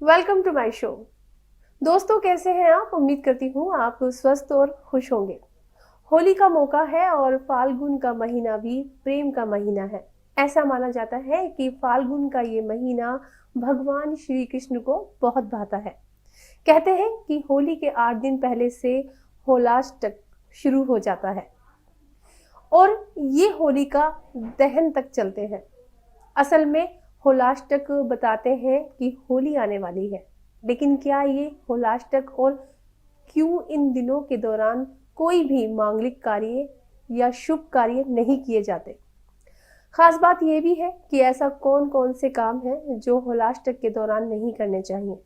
Welcome to my show. दोस्तों, कैसे हैं आप? उम्मीद करती हूँ आप स्वस्थ और खुश होंगे। होली का मौका है और फाल्गुन का महीना भी प्रेम का महीना है। ऐसा माना जाता है कि फाल्गुन का ये महीना भगवान श्री कृष्ण को बहुत भाता है। कहते हैं कि होली के 8 दिन पहले से होलाष्टक शुरू हो जाता है और ये होली का दहन तक चलते हैं। असल में होलाष्टक बताते हैं कि होली आने वाली है, लेकिन क्या ये होलाष्टक और क्यों इन दिनों के दौरान कोई भी मांगलिक कार्य या शुभ कार्य नहीं किए जाते? खास बात यह भी है कि ऐसा कौन कौन से काम है जो होलाष्टक के दौरान नहीं करने चाहिए।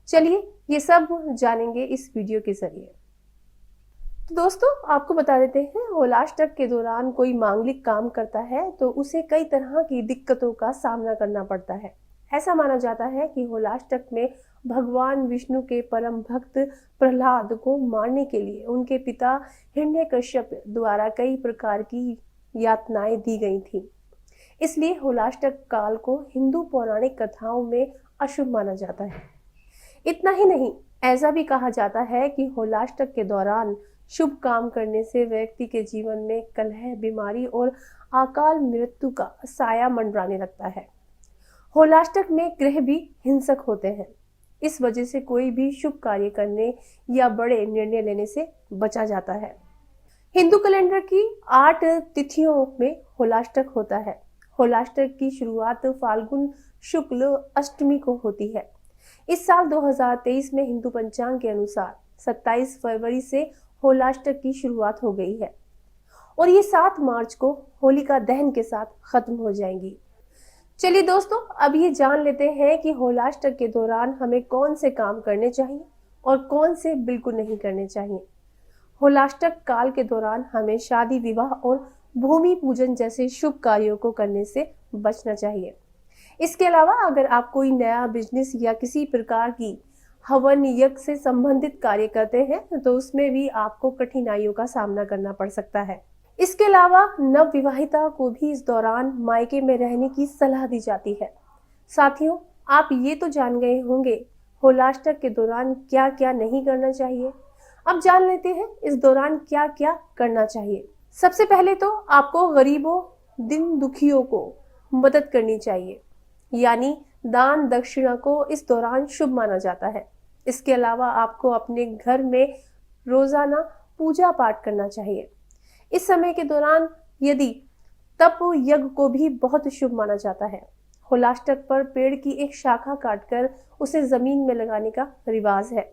चलिए ये सब जानेंगे इस वीडियो के जरिए। तो दोस्तों, आपको बता देते हैं, होलाष्टक के दौरान कोई मांगलिक काम करता है तो उसे कई तरह की दिक्कतों का सामना करना पड़ता है। ऐसा माना जाता है कि होलाष्टक में भगवान विष्णु के परम भक्त प्रहलाद को मारने के लिए उनके पिता हिरण्यकश्यप द्वारा कई प्रकार की यातनाएं दी गई थी। इसलिए होलाष्टक काल को हिंदू पौराणिक कथाओं में अशुभ माना जाता है। इतना ही नहीं, ऐसा भी कहा जाता है कि होलाष्टक के दौरान शुभ काम करने से व्यक्ति के जीवन में कलह, बीमारी और अकाल मृत्यु का साया मंडराने लगता है। होलाष्टक में ग्रह भी हिंसक होते हैं। इस वजह से कोई भी शुभ कार्य करने या बड़े निर्णय लेने से बचा जाता है। हिंदू कैलेंडर की 8 तिथियों में होलाष्टक होता है। होलाष्टक की शुरुआत फाल्गुन शुक्ल अष्टमी को होती है। इस साल 2023 में हिंदू पंचांग के अनुसार 27 फरवरी से होलाष्टक की शुरुआत हो गई है और ये 7 मार्च को होलिका दहन के साथ खत्म हो जाएंगी। चलिए दोस्तों, अब ये जान लेते हैं कि होलाष्टक के दौरान हमें कौन से काम करने चाहिए और कौन से बिल्कुल नहीं करने चाहिए। होलाष्टक काल के दौरान हमें शादी, विवाह और भूमि पूजन जैसे शुभ कार्यों को करने से बचना चाहिए। इसके अलावा अगर आप कोई नया बिजनेस या किसी प्रकार की हवन यज्ञ से संबंधित कार्य करते हैं तो उसमें भी आपको कठिनाइयों का सामना करना पड़ सकता है। इसके अलावा नव विवाहिता को भी इस दौरान मायके में रहने की सलाह दी जाती है। साथियों, आप ये तो जान गए होंगे होलाष्टक के दौरान क्या क्या नहीं करना चाहिए। अब जान लेते हैं इस दौरान क्या क्या करना चाहिए। सबसे पहले तो आपको गरीबों, दिन दुखियों को मदद करनी चाहिए, यानी दान दक्षिणा को इस दौरान शुभ माना जाता है। इसके अलावा आपको अपने घर में रोजाना पूजा पाठ करना चाहिए। इस समय के दौरान यदि तप यज्ञ को भी बहुत शुभ माना जाता है। होलाष्टक पर पेड़ की एक शाखा काटकर उसे जमीन में लगाने का रिवाज है।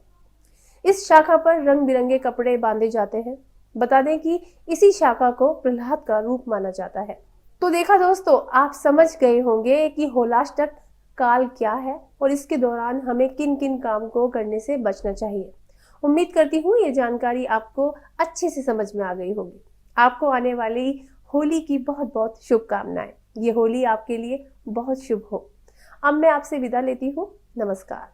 इस शाखा पर रंग बिरंगे कपड़े बांधे जाते हैं। बता दें कि इसी शाखा को प्रहलाद का रूप माना जाता है। तो देखा दोस्तों, आप समझ गए होंगे कि होलाष्टक काल क्या है और इसके दौरान हमें किन किन काम को करने से बचना चाहिए। उम्मीद करती हूँ ये जानकारी आपको अच्छे से समझ में आ गई होगी। आपको आने वाली होली की बहुत बहुत शुभकामनाएं। ये होली आपके लिए बहुत शुभ हो। अब मैं आपसे विदा लेती हूँ। नमस्कार।